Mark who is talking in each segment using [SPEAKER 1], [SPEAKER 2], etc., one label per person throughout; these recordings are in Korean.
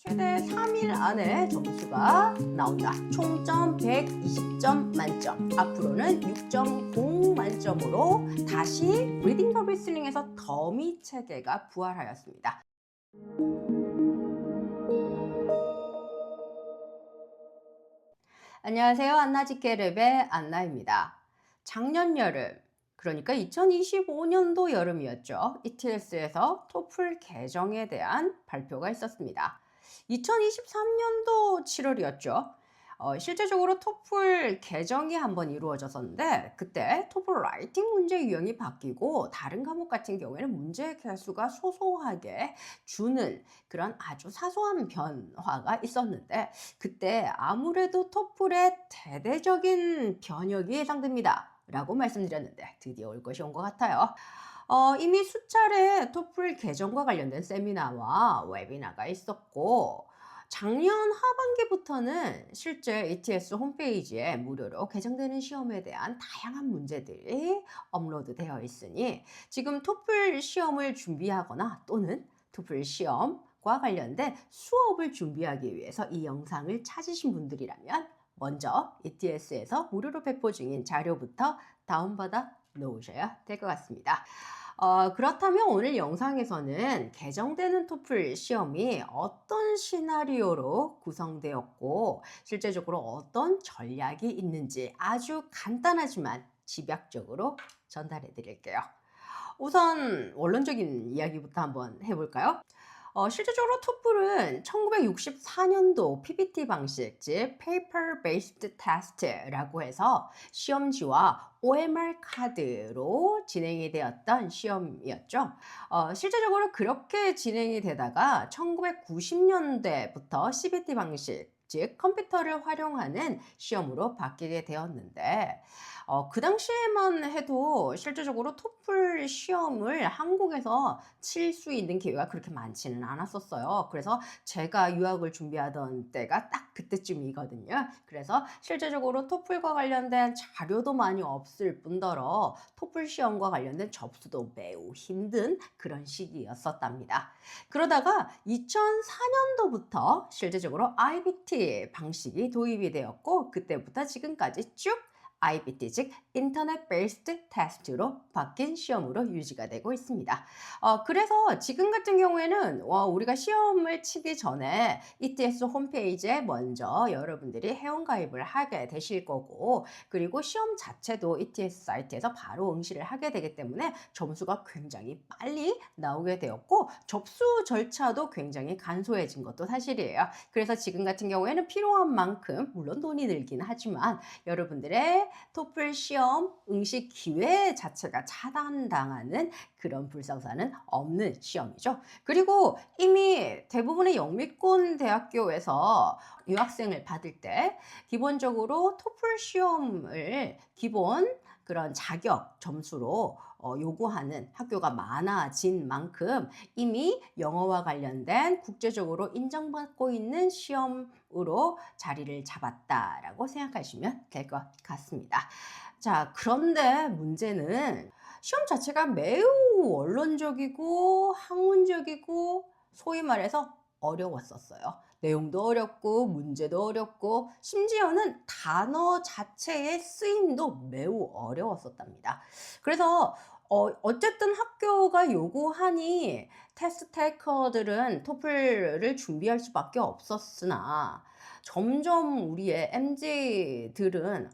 [SPEAKER 1] 최대 3일 안에 점수가 나온다. 총점 120점 만점. 앞으로는 6.0 만점으로 다시 리딩 더 리스닝에서 더미 체계가 부활하였습니다. 안녕하세요. 안나지케랩의 안나입니다. 작년 여름, 그러니까 2025년도 여름이었죠. ETS에서 토플 개정에 대한 발표가 있었습니다. 2023년도 7월이었죠. 실제적으로 토플 개정이 한번 이루어졌었는데 그때 토플 라이팅 문제 유형이 바뀌고 다른 과목 같은 경우에는 문제 개수가 소소하게 주는 그런 아주 사소한 변화가 있었는데 그때 아무래도 토플의 대대적인 변혁이 예상됩니다 라고 말씀드렸는데 드디어 올 것이 온 것 같아요. 이미 수차례 토플 개정과 관련된 세미나와 웨비나가 있었고 작년 하반기부터는 실제 ETS 홈페이지에 무료로 개정되는 시험에 대한 다양한 문제들이 업로드되어 있으니 지금 토플 시험을 준비하거나 또는 토플 시험과 관련된 수업을 준비하기 위해서 이 영상을 찾으신 분들이라면 먼저 ETS에서 무료로 배포 중인 자료부터 다운받아 놓으셔야 될 것 같습니다. 그렇다면 오늘 영상에서는 개정되는 토플 시험이 어떤 시나리오로 구성되었고 실제적으로 어떤 전략이 있는지 아주 간단하지만 집약적으로 전달해 드릴게요. 우선 원론적인 이야기부터 한번 해볼까요? 실제적으로 토플은 1964년도 PBT 방식, 즉 Paper Based Test라고 해서 시험지와 OMR 카드로 진행이 되었던 시험이었죠. 실제적으로 그렇게 진행이 되다가 1990년대부터 CBT 방식, 즉 컴퓨터를 활용하는 시험으로 바뀌게 되었는데 그 당시에만 해도 실제적으로 토플 시험을 한국에서 칠 수 있는 기회가 그렇게 많지는 않았었어요. 그래서 제가 유학을 준비하던 때가 딱 그때쯤이거든요. 그래서 실제적으로 토플과 관련된 자료도 많이 없을 뿐더러 토플 시험과 관련된 접수도 매우 힘든 그런 시기였었답니다. 그러다가 2004년도부터 실제적으로 IBT 방식이 도입이 되었고 그때부터 지금까지 쭉 IBT, 즉 인터넷 베이스드 테스트로 바뀐 시험으로 유지가 되고 있습니다. 그래서 지금 같은 경우에는 우리가 시험을 치기 전에 ETS 홈페이지에 먼저 여러분들이 회원가입을 하게 되실 거고 그리고 시험 자체도 ETS 사이트에서 바로 응시를 하게 되기 때문에 점수가 굉장히 빨리 나오게 되었고 접수 절차도 굉장히 간소해진 것도 사실이에요. 그래서 지금 같은 경우에는 필요한 만큼 물론 돈이 들긴 하지만 여러분들의 토플 시험 응시 기회 자체가 차단당하는 그런 불상사는 없는 시험이죠. 그리고 이미 대부분의 영미권 대학교에서 유학생을 받을 때 기본적으로 토플 시험을 기본 그런 자격 점수로 요구하는 학교가 많아진 만큼 이미 영어와 관련된 국제적으로 인정받고 있는 시험으로 자리를 잡았다라고 생각하시면 될 것 같습니다. 자, 그런데 문제는 시험 자체가 매우 원론적이고 학문적이고 소위 말해서 어려웠었어요. 내용도 어렵고 문제도 어렵고 심지어는 단어 자체의 쓰임도 매우 어려웠었답니다. 그래서 어쨌든 학교가 요구하니 테스트 테이커들은 토플을 준비할 수밖에 없었으나 점점 우리의 MZ들은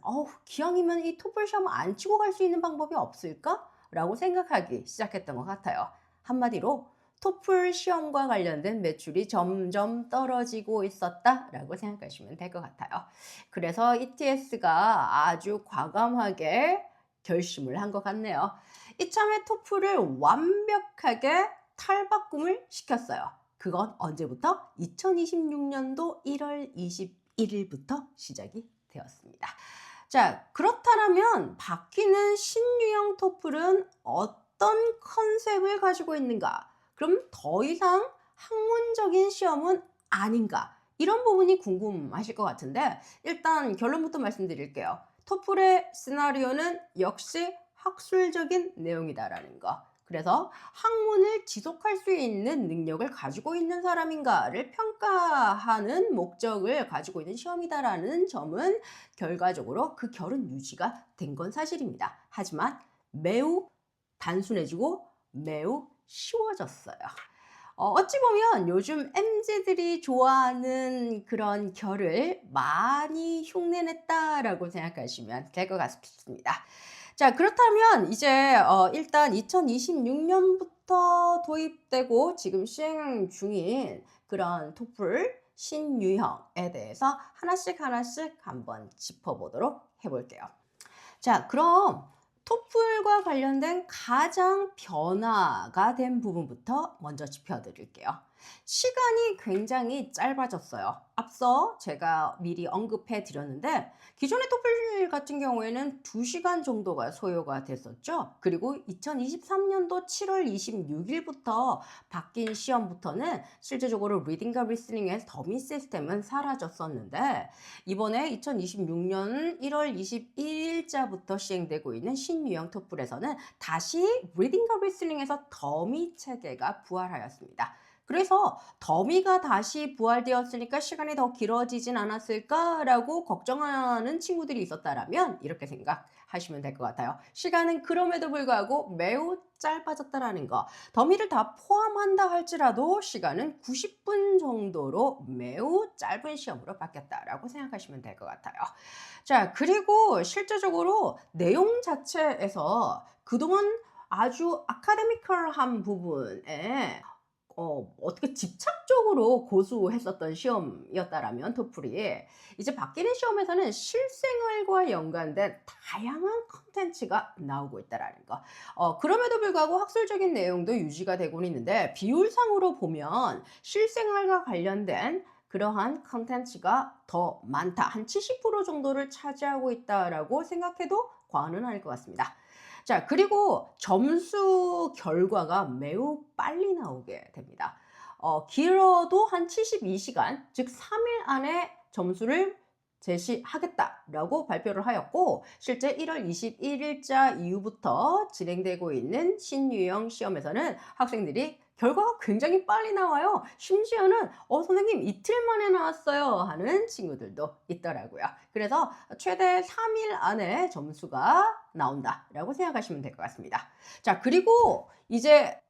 [SPEAKER 1] 기왕이면 이 토플 시험 안 치고 갈 수 있는 방법이 없을까? 라고 생각하기 시작했던 것 같아요. 한마디로 토플 시험과 관련된 매출이 점점 떨어지고 있었다라고 생각하시면 될 것 같아요. 그래서 ETS가 아주 과감하게 결심을 한 것 같네요. 이참에 토플을 완벽하게 탈바꿈을 시켰어요. 그건 언제부터? 2026년도 1월 21일부터 시작이 되었습니다. 자, 그렇다면 바뀌는 신유형 토플은 어떤 컨셉을 가지고 있는가? 그럼 더 이상 학문적인 시험은 아닌가? 이런 부분이 궁금하실 것 같은데 일단 결론부터 말씀드릴게요. 토플의 시나리오는 역시 학술적인 내용이다라는 거. 그래서 학문을 지속할 수 있는 능력을 가지고 있는 사람인가를 평가하는 목적을 가지고 있는 시험이다라는 점은 결과적으로 그 결은 유지가 된 건 사실입니다. 하지만 매우 단순해지고 매우 쉬워졌어요. 어찌 보면 요즘 MZ들이 좋아하는 그런 결을 많이 흉내냈다라고 생각하시면 될 것 같습니다. 자, 그렇다면 이제 일단 2026년부터 도입되고 지금 시행 중인 그런 토플 신유형에 대해서 하나씩 하나씩 한번 짚어보도록 해볼게요. 자, 그럼 토플과 관련된 가장 변화가 된 부분부터 먼저 짚어드릴게요. 시간이 굉장히 짧아졌어요. 앞서 제가 미리 언급해 드렸는데 기존의 토플 같은 경우에는 2시간 정도가 소요가 됐었죠. 그리고 2023년도 7월 26일부터 바뀐 시험부터는 실제적으로 리딩과 리스닝의 더미 시스템은 사라졌었는데 이번에 2026년 1월 21일자부터 시행되고 있는 신유형 토플에서는 다시 리딩과 리스닝에서 더미 체계가 부활하였습니다. 그래서 더미가 다시 부활되었으니까 시간이 더 길어지진 않았을까라고 걱정하는 친구들이 있었다라면 이렇게 생각하시면 될 것 같아요. 시간은 그럼에도 불구하고 매우 짧아졌다라는 거. 더미를 다 포함한다 할지라도 시간은 90분 정도로 매우 짧은 시험으로 바뀌었다라고 생각하시면 될 것 같아요. 자, 그리고 실제적으로 내용 자체에서 그동안 아주 아카데미컬한 부분에 어떻게 집착적으로 고수했었던 시험이었다라면 토플이 이제 바뀌는 시험에서는 실생활과 연관된 다양한 컨텐츠가 나오고 있다라는 거. 그럼에도 불구하고 학술적인 내용도 유지가 되고 있는데 비율상으로 보면 실생활과 관련된 그러한 컨텐츠가 더 많다. 한 70% 정도를 차지하고 있다라고 생각해도 과언은 아닐 것 같습니다. 자, 그리고 점수 결과가 매우 빨리 나오게 됩니다. 길어도 한 72시간, 즉 3일 안에 점수를 제시하겠다라고 발표를 하였고 실제 1월 21일자 이후부터 진행되고 있는 신유형 시험에서는 학생들이 결과가 굉장히 빨리 나와요. 심지어는 선생님 이틀 만에 나왔어요 하는 친구들도 있더라고요. 그래서 최대 3일 안에 점수가 나온다라고 생각하시면 될 것 같습니다. 자, 그리고 이제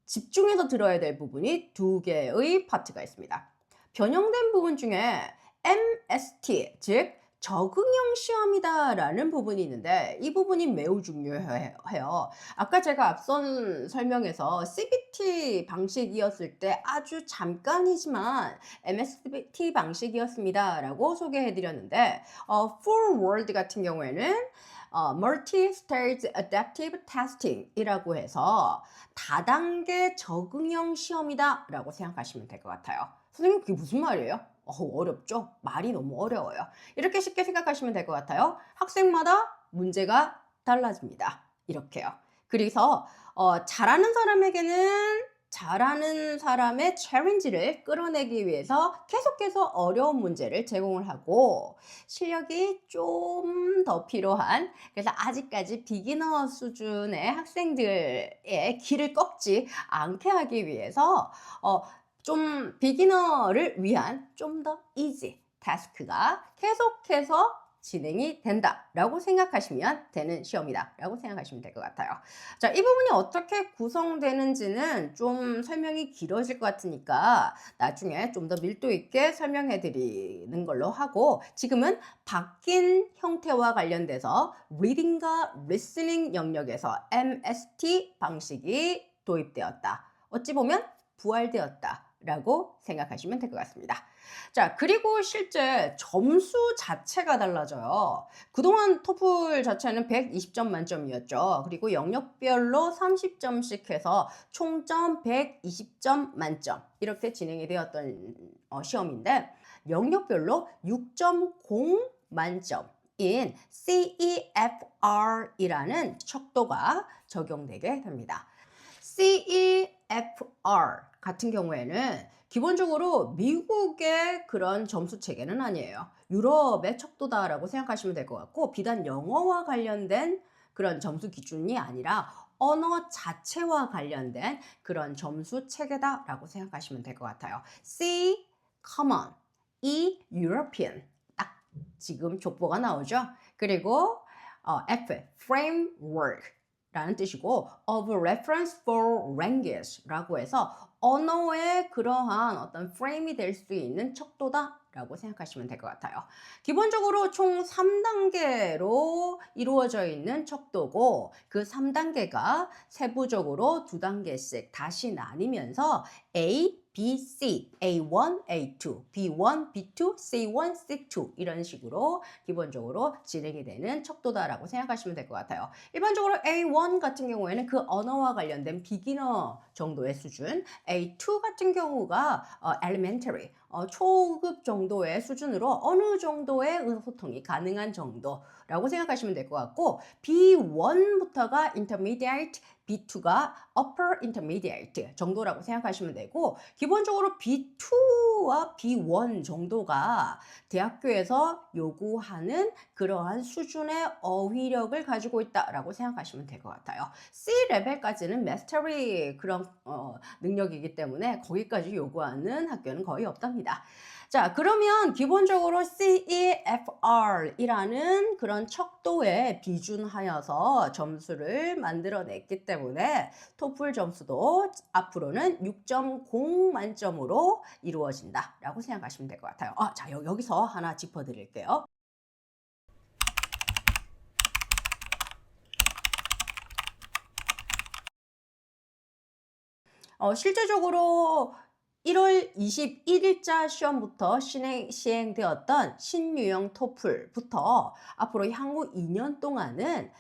[SPEAKER 1] 집중해서 들어야 될 부분이 2개의 파트가 있습니다. 변형된 부분 중에 MST, 즉 적응형 시험이다라는 부분이 있는데 이 부분이 매우 중요해요. 아까 제가 앞선 설명에서 CBT 방식이었을 때 아주 잠깐이지만 MST 방식이었습니다라고 소개해드렸는데 Full World 같은 경우에는 Multi-Stage Adaptive Testing이라고 해서 다단계 적응형 시험이다라고 생각하시면 될 것 같아요. 선생님 그게 무슨 말이에요? 어렵죠? 말이 너무 어려워요. 이렇게 쉽게 생각하시면 될 것 같아요. 학생마다 문제가 달라집니다. 이렇게요. 그래서 잘하는 사람에게는 잘하는 사람의 챌린지를 끌어내기 위해서 계속해서 어려운 문제를 제공을 하고 실력이 좀 더 필요한 그래서 아직까지 비기너 수준의 학생들의 길을 꺾지 않게 하기 위해서 좀 비기너를 위한 좀 더 이지 타스크가 계속해서 진행이 된다라고 생각하시면 되는 시험이다라고 생각하시면 될 것 같아요. 자, 이 부분이 어떻게 구성되는지는 좀 설명이 길어질 것 같으니까 나중에 좀 더 밀도 있게 설명해 드리는 걸로 하고 지금은 바뀐 형태와 관련돼서 리딩과 리스닝 영역에서 MST 방식이 도입되었다. 어찌 보면 부활되었다. 라고 생각하시면 될 것 같습니다. 자, 그리고 실제 점수 자체가 달라져요. 그동안 토플 자체는 120점 만점이었죠. 그리고 영역별로 30점씩 해서 총점 120점 만점 이렇게 진행이 되었던 시험인데 영역별로 6.0 만점인 CEFR이라는 척도가 적용되게 됩니다. CEFR 같은 경우에는 기본적으로 미국의 그런 점수 체계는 아니에요. 유럽의 척도다라고 생각하시면 될 것 같고 비단 영어와 관련된 그런 점수 기준이 아니라 언어 자체와 관련된 그런 점수 체계다라고 생각하시면 될 것 같아요. C, common, E, European. 딱 지금 족보가 나오죠. 그리고 F, framework라는 뜻이고 of reference for language라고 해서 언어의 그러한 어떤 프레임이 될 수 있는 척도다라고 생각하시면 될 것 같아요. 기본적으로 총 3단계로 이루어져 있는 척도고 그 3단계가 세부적으로 2단계씩 다시 나뉘면서 A, B, C, A1, A2, B1, B2, C1, C2 이런 식으로 기본적으로 진행이 되는 척도다라고 생각하시면 될 것 같아요. 일반적으로 A1 같은 경우에는 그 언어와 관련된 비기너 정도의 수준, A2 같은 경우가 elementary, 초급 정도의 수준으로 어느 정도의 의사소통이 가능한 정도라고 생각하시면 될 것 같고 B1부터가 intermediate, B2가 upper intermediate 정도라고 생각하시면 되고 기본적으로 B2와 B1 정도가 대학교에서 요구하는 그러한 수준의 어휘력을 가지고 있다라고 생각하시면 될 것 같아요. C 레벨까지는 mastery 그런 능력이기 때문에 거기까지 요구하는 학교는 거의 없답니다. 자, 그러면 기본적으로 CEFR이라는 그런 척도에 비준하여서 점수를 만들어냈기 때문에 토플 점수도 앞으로는 6.0 만점으로 이루어진다라고 생각하시면 될 것 같아요. 자, 여기서 하나 짚어드릴게요. 실제적으로 1월 21일자 시험부터 시행되었던 신유형 토플부터 앞으로 향후 2년 동안은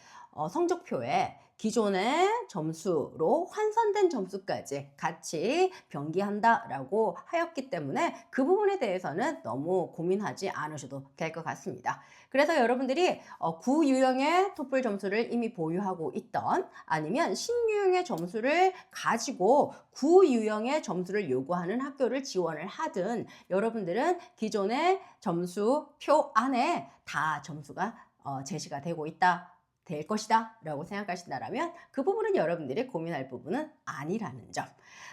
[SPEAKER 1] 성적표에 기존의 점수로 환산된 점수까지 같이 병기한다라고 하였기 때문에 그 부분에 대해서는 너무 고민하지 않으셔도 될 것 같습니다. 그래서 여러분들이 구유형의 토플 점수를 이미 보유하고 있던 아니면 신유형의 점수를 가지고 구유형의 점수를 요구하는 학교를 지원을 하든 여러분들은 기존의 점수표 안에 다 점수가 제시가 되고 있다. 될 것이다 라고 생각하신다면 그 부분은 여러분들이 고민할 부분은 아니라는 점.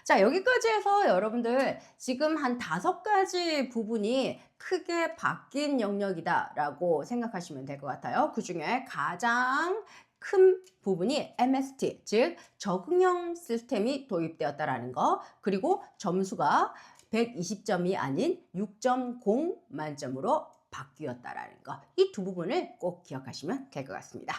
[SPEAKER 1] 자, 여기까지 해서 여러분들 지금 한 5가지 부분이 크게 바뀐 영역이다 라고 생각하시면 될 것 같아요. 그 중에 가장 큰 부분이 MST, 즉 적응형 시스템이 도입되었다라는 거, 그리고 점수가 120점이 아닌 6.0 만점으로 바뀌었다라는 거. 이 두 부분을 꼭 기억하시면 될 것 같습니다.